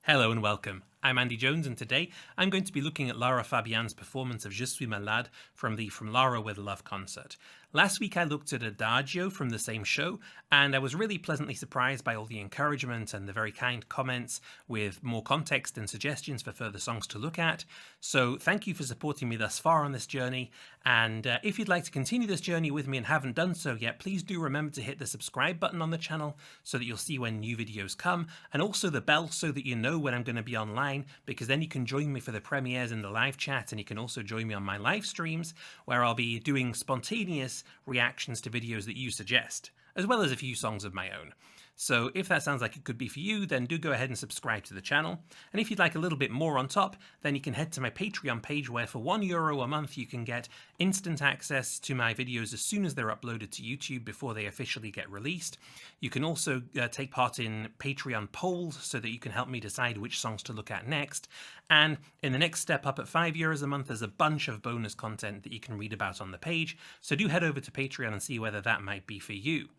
Hello and welcome. I'm Andy Jones, and today I'm going to be looking at LARA Fabian's performance of Je suis malade from the From Lara with Love concert. Last week I looked at Adagio from the same show, and I was really pleasantly surprised by all the encouragement and the very kind comments with more context and suggestions for further songs to look at. So thank you for supporting me thus far on this journey, and if you'd like to continue this journey with me and haven't done so yet, please do remember to hit the subscribe button on the channel so that you'll see when new videos come, and also the bell so that you know when I'm going to be online, because then you can join me for the premieres in the live chat, and you can also join me on my live streams where I'll be doing spontaneous reactions to videos that you suggest, as well as a few songs of my own. So if that sounds like it could be for you, then do go ahead and subscribe to the channel. And if you'd like a little bit more on top, then you can head to my Patreon page, where for €1 a month you can get instant access to my videos as soon as they're uploaded to YouTube before they officially get released. You can also take part in Patreon polls so that you can help me decide which songs to look at next. And in the next step up at €5 a month, there's a bunch of bonus content that you can read about on the page. So do head over to Patreon and see whether that might be for you.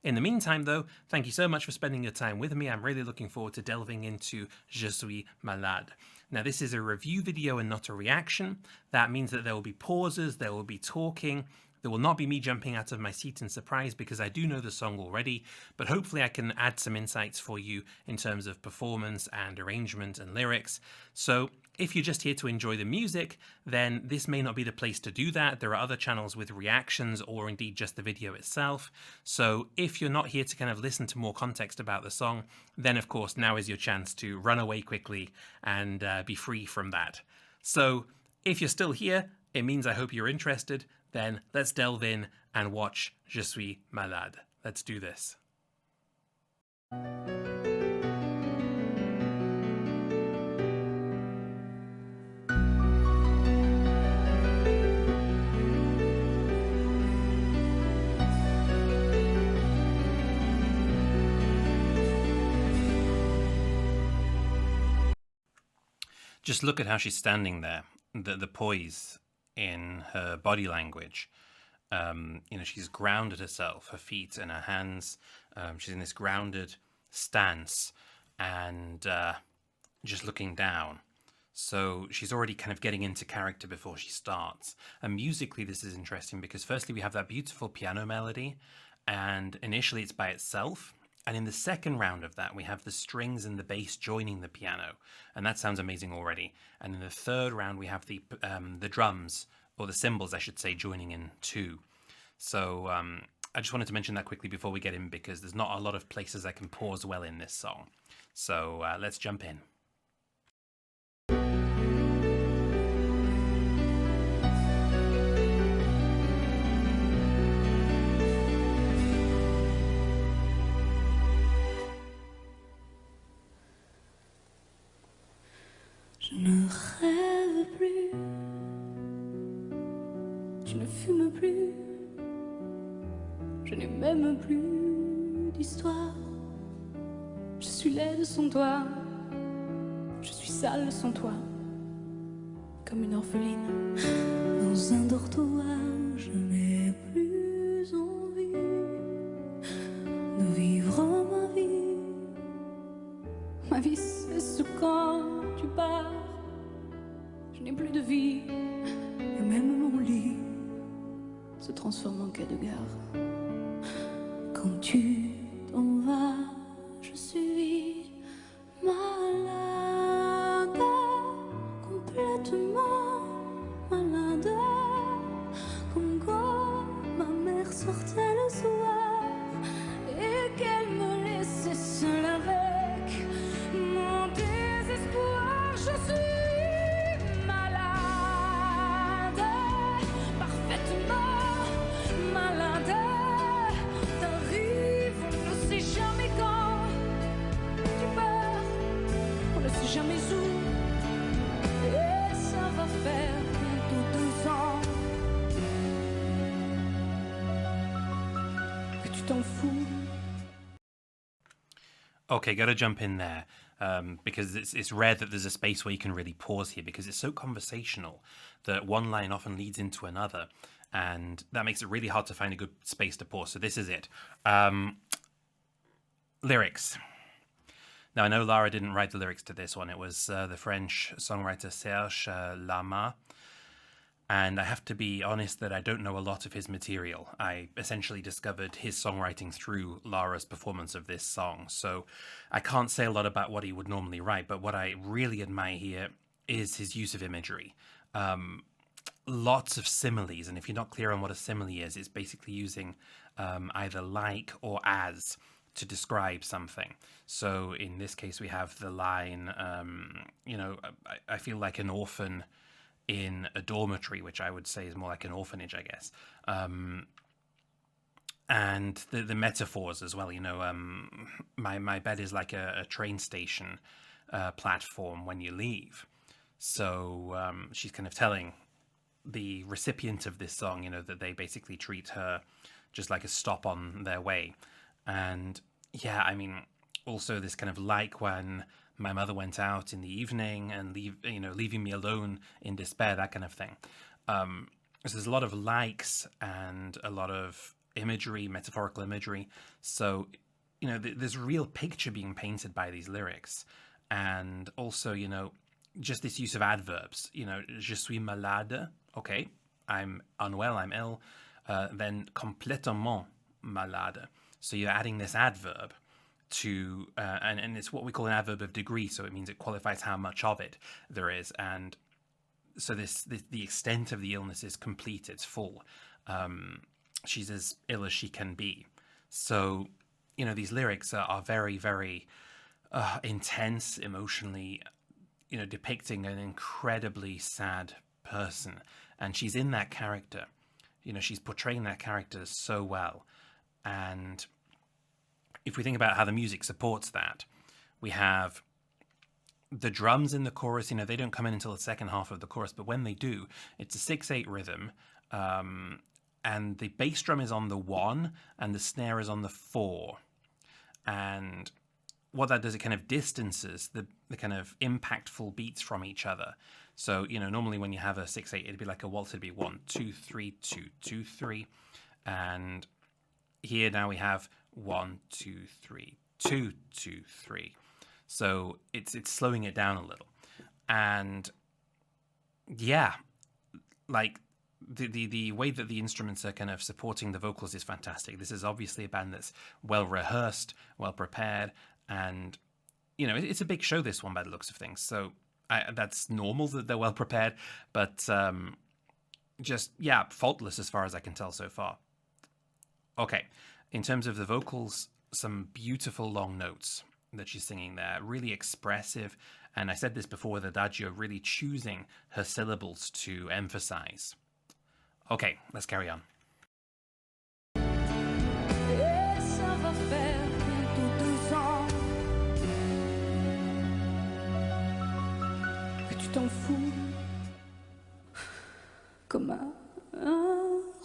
In the meantime, though, thank you so much for spending your time with me. I'm really looking forward to delving into Je suis malade. Now, this is a review video and not a reaction. That means that there will be pauses, there will be talking. There will not be me jumping out of my seat in surprise because I do know the song already, but hopefully I can add some insights for you in terms of performance and arrangement and lyrics. So if you're just here to enjoy the music, then this may not be the place to do that. There are other channels with reactions or indeed just the video itself. So if you're not here to kind of listen to more context about the song, then of course now is your chance to run away quickly and be free from that. So if you're still here, it means I hope you're interested. Then let's delve in and watch Je suis malade. Let's do this. Just look at how she's standing there, the poise in her body language. She's grounded herself, her feet and her hands. She's in this grounded stance and just looking down. So she's already kind of getting into character before she starts. And musically, this is interesting because firstly, we have that beautiful piano melody, and initially it's by itself. And in the second round of that, we have the strings and the bass joining the piano, and that sounds amazing already. And in the third round, we have the drums, or the cymbals, I should say, joining in too. So I just wanted to mention that quickly before we get in, because there's not a lot of places I can pause well in this song. So let's jump in. Je ne rêve plus, je ne fume plus, je n'ai même plus d'histoire. Je suis laide sans toi, je suis sale sans toi, comme une orpheline dans un dortoir. Je n'ai plus envie de vivre ma vie. Ma vie, c'est ce quand tu pars. Je n'ai plus de vie, et même mon lit se transforme en quai de gare. Quand tu t'en vas, je suis malade, complètement malade, comme quand ma mère sortait le soir et qu'elle me laissait seule avec mon désespoir. Je suis jamais où, et ça va faire bientôt 2 ans que tu t'en fous. Okay, gotta jump in there because it's rare that there's a space where you can really pause here, because it's so conversational that one line often leads into another, and that makes it really hard to find a good space to pause. So this is it. Lyrics. Now, I know Lara didn't write the lyrics to this one. It was the French songwriter Serge Lama. And I have to be honest that I don't know a lot of his material. I essentially discovered his songwriting through Lara's performance of this song. So I can't say a lot about what he would normally write, but what I really admire here is his use of imagery. Lots of similes, and if you're not clear on what a simile is, it's basically using either like or as to describe something. So in this case, we have the line, I feel like an orphan in a dormitory, which I would say is more like an orphanage, I guess. And the metaphors as well, my bed is like a train station platform when you leave. So she's kind of telling the recipient of this song, that they basically treat her just like a stop on their way. And yeah, I mean, also this kind of like when my mother went out in the evening and leaving me alone in despair, that kind of thing. So there's a lot of likes and a lot of imagery, metaphorical imagery. So, there's a real picture being painted by these lyrics. And also, just this use of adverbs, je suis malade. Okay, I'm unwell, I'm ill. Then complètement malade. So you're adding this adverb to and it's what we call an adverb of degree, so it means it qualifies how much of it there is. And so the extent of the illness is complete, it's full. She's as ill as she can be. So these lyrics are very, very intense emotionally, depicting an incredibly sad person, and she's in that character. She's portraying that character so well. And if we think about how the music supports that, we have the drums in the chorus. They don't come in until the second half of the chorus, but when they do, it's a 6/8 rhythm, and the bass drum is on the 1 and the snare is on the 4. And what that does, it kind of distances the kind of impactful beats from each other. So normally when you have a 6/8, it'd be like a waltz. It'd be 1 2 3 2 2 3, and here now we have 1 2 3 2 2 3. So it's slowing it down a little. And yeah, like the way that the instruments are kind of supporting the vocals is fantastic. This is obviously a band that's well rehearsed, well prepared, and it's a big show, this one, by the looks of things. So that's normal that they're well prepared, but just faultless as far as I can tell so far. Okay, in terms of the vocals, some beautiful long notes that she's singing there, really expressive. And I said this before with Adagio, really choosing her syllables to emphasize. Okay, let's carry on. Et ça va faire bientôt 2 ans que tu t'en fous comme un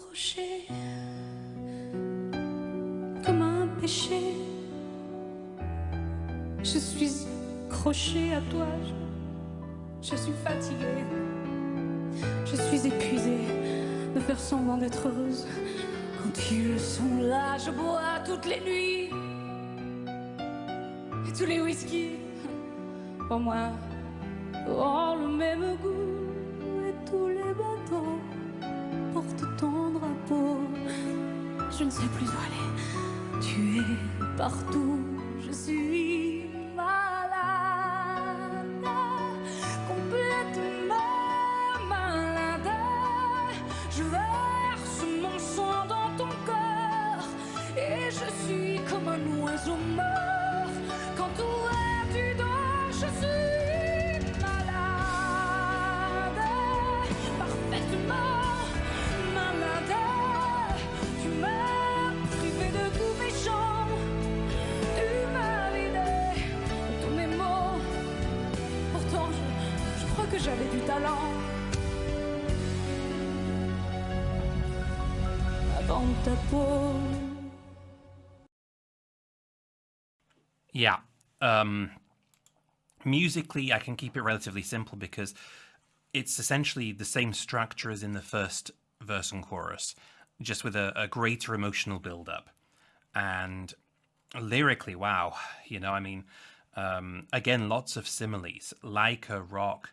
rocher, comme un péché. Je suis accrochée à toi, je suis fatiguée, je suis épuisée de faire semblant d'être heureuse. Quand ils sont là, je bois toutes les nuits et tous les whisky pour moi ont le même goût, et tous les bateaux portent ton drapeau. Je ne sais plus où aller, tu es partout, je suis malade, complètement malade. Je verse mon sang dans ton corps et je suis comme un oiseau mort. Quand toi tu dors, je suis malade, parfaitement malade. Tu m'as privé de tous mes chants, tu m'as vidé de tous mes mots. Pourtant je crois que j'avais du talent avant ta peau. Yeah. Musically, I can keep it relatively simple because it's essentially the same structure as in the first verse and chorus, just with a greater emotional build-up. And lyrically, wow, Again, lots of similes, like a rock,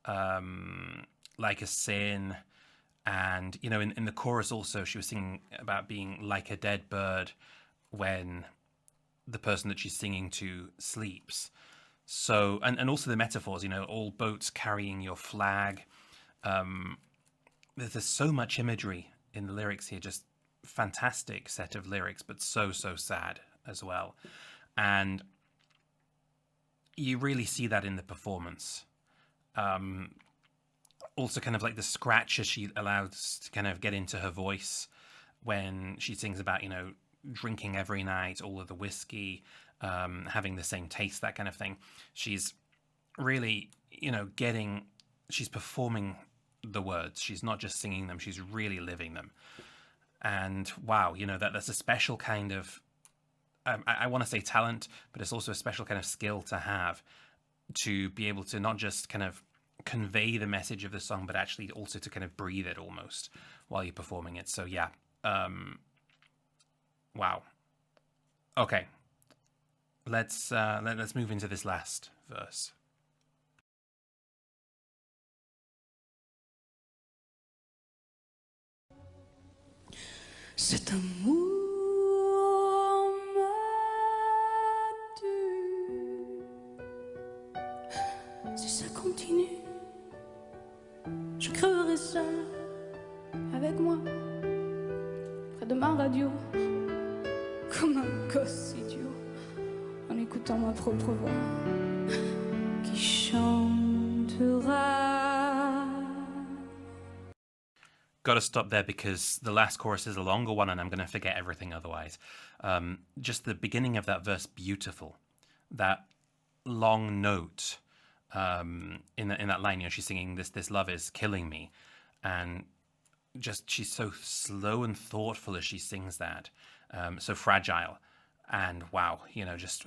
like a sin. And, you know, in the chorus also, she was singing about being like a dead bird when the person that she's singing to sleeps. So, and also the metaphors, you know, all boats carrying your flag. There's so much imagery in the lyrics here, just fantastic set of lyrics, but so sad as well. And you really see that in the performance. Also kind of like the scratches she allows to kind of get into her voice when she sings about, you know, drinking every night, all of the whiskey, having the same taste, that kind of thing. She's really, you know, she's performing the words. She's not just singing them, she's really living them. And wow, you know, that's a special kind of, I want to say talent, but it's also a special kind of skill to have, to be able to not just kind of convey the message of the song, but actually also to kind of breathe it almost while you're performing it. So yeah, wow. Okay, let's move into this last verse. Cet amour m'a tue. Si ça continue, je creverai seule avec moi, près de ma radio, comme un gosse idiot, en écoutant ma propre voix qui chantera. Gotta stop there because the last chorus is a longer one and I'm going to forget everything otherwise. Just the beginning of that verse, beautiful. That long note in that line, you know, she's singing this love is killing me. And just she's so slow and thoughtful as she sings that. So fragile. And wow, you know, just...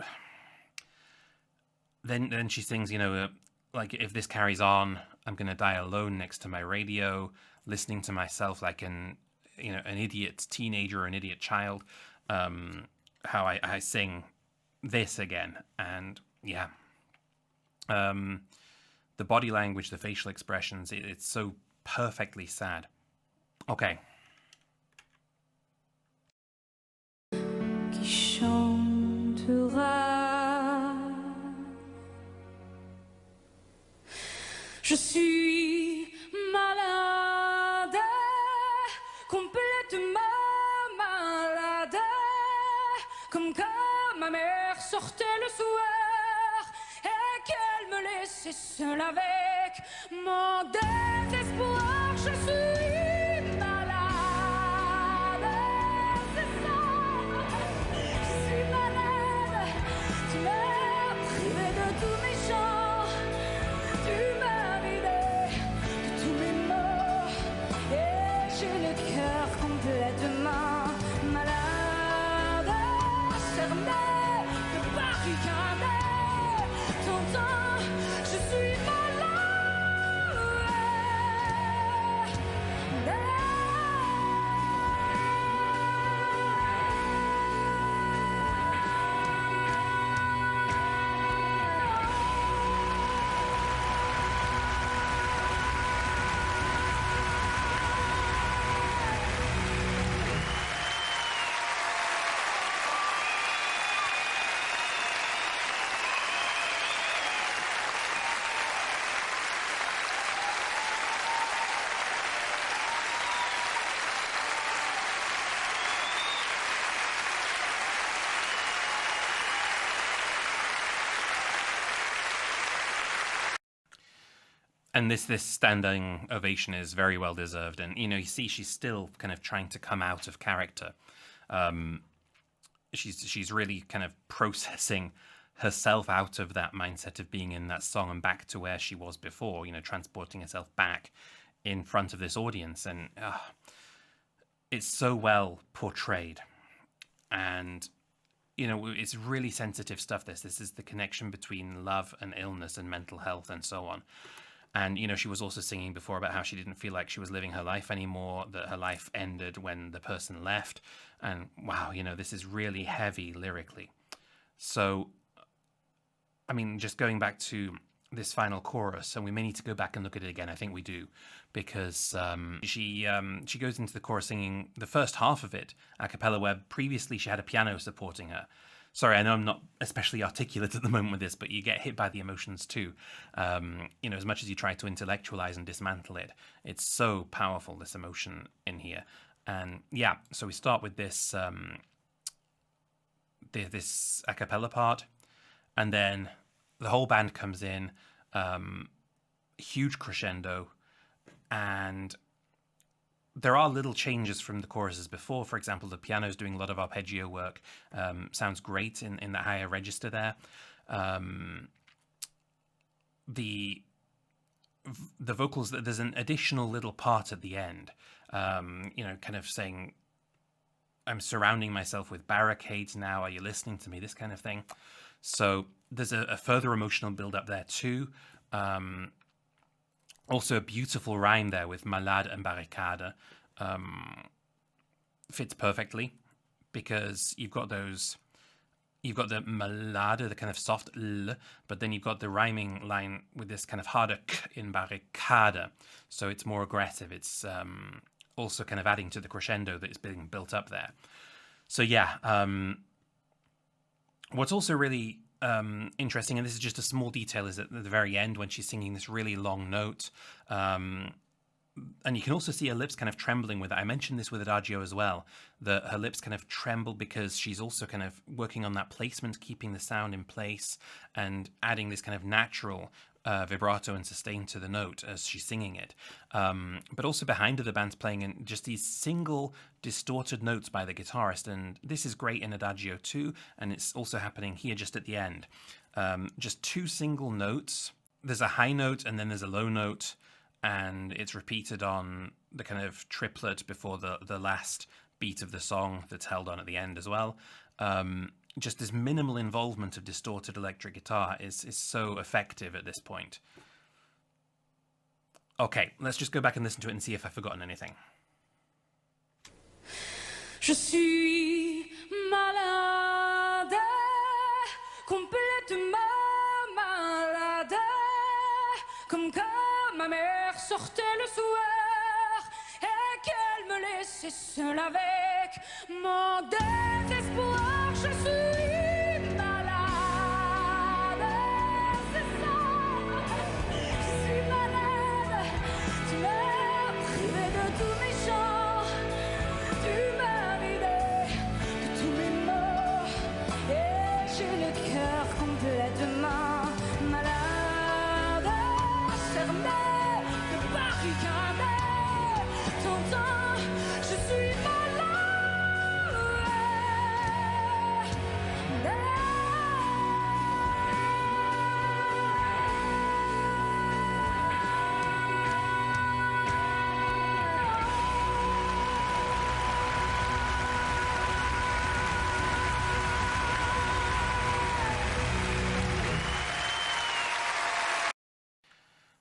Then she sings, you know, like, if this carries on, I'm going to die alone next to my radio, listening to myself like an idiot teenager or an idiot child. How I sing this again. And yeah, the body language, the facial expressions, it's so perfectly sad. Okay. Qui chantera. Je suis malade, complètement malade, comme quand ma mère sortait le soir et qu'elle me laissait seule avec mon désespoir. Je suis malade, c'est ça. Je suis malade, tu m'as privé de tous mes chants, tu m'as vidé de tous mes mots, et j'ai le cœur complètement malade, cerné, barricadé. T'entends, je suis malade. And this standing ovation is very well deserved. And, you know, you see she's still kind of trying to come out of character. She's really kind of processing herself out of that mindset of being in that song and back to where she was before, you know, transporting herself back in front of this audience. And it's so well portrayed. And, you know, it's really sensitive stuff, this. This is the connection between love and illness and mental health and so on. And, you know, she was also singing before about how she didn't feel like she was living her life anymore, that her life ended when the person left. And wow, you know, this is really heavy lyrically. So I mean, just going back to this final chorus, and we may need to go back and look at it again. I think we do, because she goes into the chorus singing the first half of it a cappella, where previously she had a piano supporting her. Sorry, I know I'm not especially articulate at the moment with this, but you get hit by the emotions too. You know, as much as you try to intellectualize and dismantle it, it's so powerful, this emotion in here. And yeah, so we start with this this a cappella part, and then the whole band comes in, huge crescendo, and there are little changes from the choruses before. For example, the piano's doing a lot of arpeggio work. Sounds great in that higher register there. The vocals, there's an additional little part at the end, you know, kind of saying, I'm surrounding myself with barricades now, are you listening to me? This kind of thing. So there's a further emotional build-up there too. Also a beautiful rhyme there with malade and barricade. Fits perfectly, because you've got the malade, the kind of soft l, but then you've got the rhyming line with this kind of harder k in barricade. So it's more aggressive. It's also kind of adding to the crescendo that is being built up there. So yeah, what's also really interesting, and this is just a small detail, is at the very end when she's singing this really long note, and you can also see her lips kind of trembling with it. I mentioned this with Adagio as well, that her lips kind of tremble because she's also kind of working on that placement, keeping the sound in place and adding this kind of natural vibrato and sustain to the note as she's singing it. But also behind her, the band's playing in just these single distorted notes by the guitarist, and this is great in Adagio too, and it's also happening here just at the end. Just two single notes. There's a high note and then there's a low note, and it's repeated on the kind of triplet before the last beat of the song that's held on at the end as well. Just this minimal involvement of distorted electric guitar is so effective at this point. Okay, let's just go back and listen to it and see if I've forgotten anything. Je suis malade, complètement malade, comme quand ma mère sortait le soir et qu'elle me laissait seule avec mon désespoir. Je suis malade, c'est ça. Je suis malade, tu m'as privé de tous mes chants, tu m'as vidé de tous mes mots, et j'ai le cœur complètement malade, cerné de barricades. T'entends, je suis malade.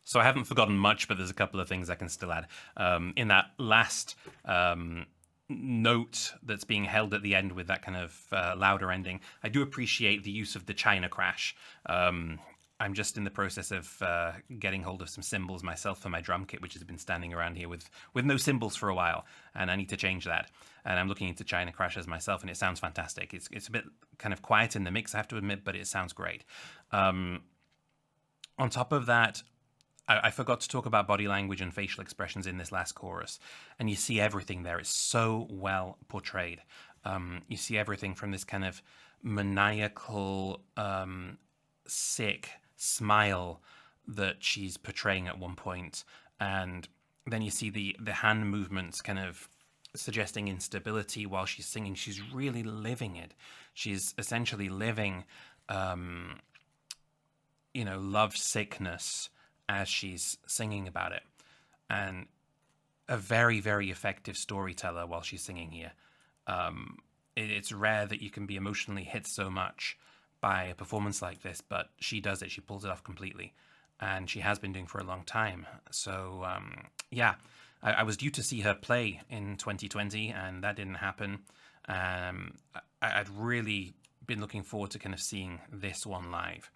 So I haven't forgotten much, but there's a couple of things I can still add. In that last note that's being held at the end with that kind of louder ending, I do appreciate the use of the China crash. I'm just in the process of getting hold of some cymbals myself for my drum kit, which has been standing around here with no cymbals for a while, and I need to change that. And I'm looking into China crashes myself, and it sounds fantastic. It's a bit kind of quiet in the mix, I have to admit, but it sounds great. On top of that, I forgot to talk about body language and facial expressions in this last chorus, and you see everything there. It's so well portrayed. You see everything from this kind of maniacal, sick smile that she's portraying at one point, and then you see the hand movements kind of suggesting instability while she's singing. She's really living it. She's essentially living, you know, love sickness as she's singing about it, and a very, very effective storyteller while she's singing here. It's rare that you can be emotionally hit so much by a performance like this, but she does it. She pulls it off completely, and she has been doing for a long time. So yeah, I was due to see her play in 2020, and that didn't happen. I'd really been looking forward to kind of seeing this one live.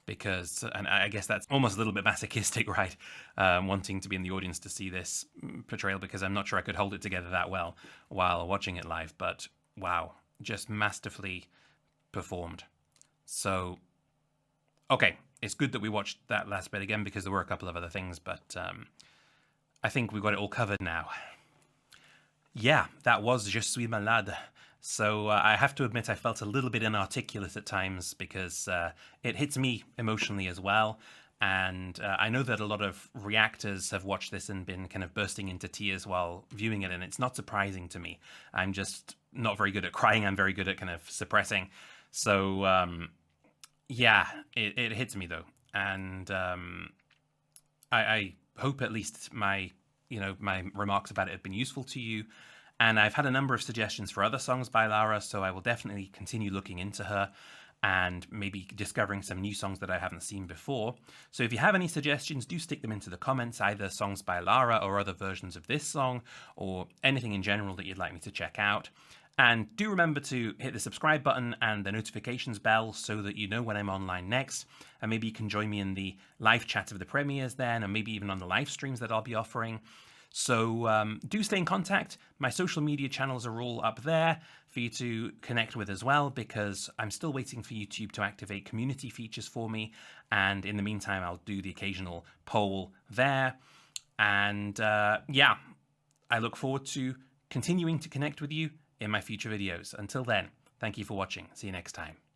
because, and I guess that's almost a little bit masochistic, right? Wanting to be in the audience to see this portrayal, because I'm not sure I could hold it together that well while watching it live. But wow, just masterfully performed. So, okay, it's good that we watched that last bit again, because there were a couple of other things, but I think we've got it all covered now. Yeah, that was Je suis malade. So I have to admit I felt a little bit inarticulate at times, because it hits me emotionally as well. And I know that a lot of reactors have watched this and been kind of bursting into tears while viewing it, and it's not surprising to me. I'm just not very good at crying. I'm very good at kind of suppressing. So yeah, it hits me though. And I hope at least my remarks about it have been useful to you. And I've had a number of suggestions for other songs by Lara, so I will definitely continue looking into her and maybe discovering some new songs that I haven't seen before. So if you have any suggestions, do stick them into the comments, either songs by Lara or other versions of this song, or anything in general that you'd like me to check out. And do remember to hit the subscribe button and the notifications bell so that you know when I'm online next. And maybe you can join me in the live chat of the premieres then, and maybe even on the live streams that I'll be offering. So do stay in contact. My social media channels are all up there for you to connect with as well, because I'm still waiting for YouTube to activate community features for me. And in the meantime, I'll do the occasional poll there. And yeah, I look forward to continuing to connect with you in my future videos. Until then, thank you for watching. See you next time.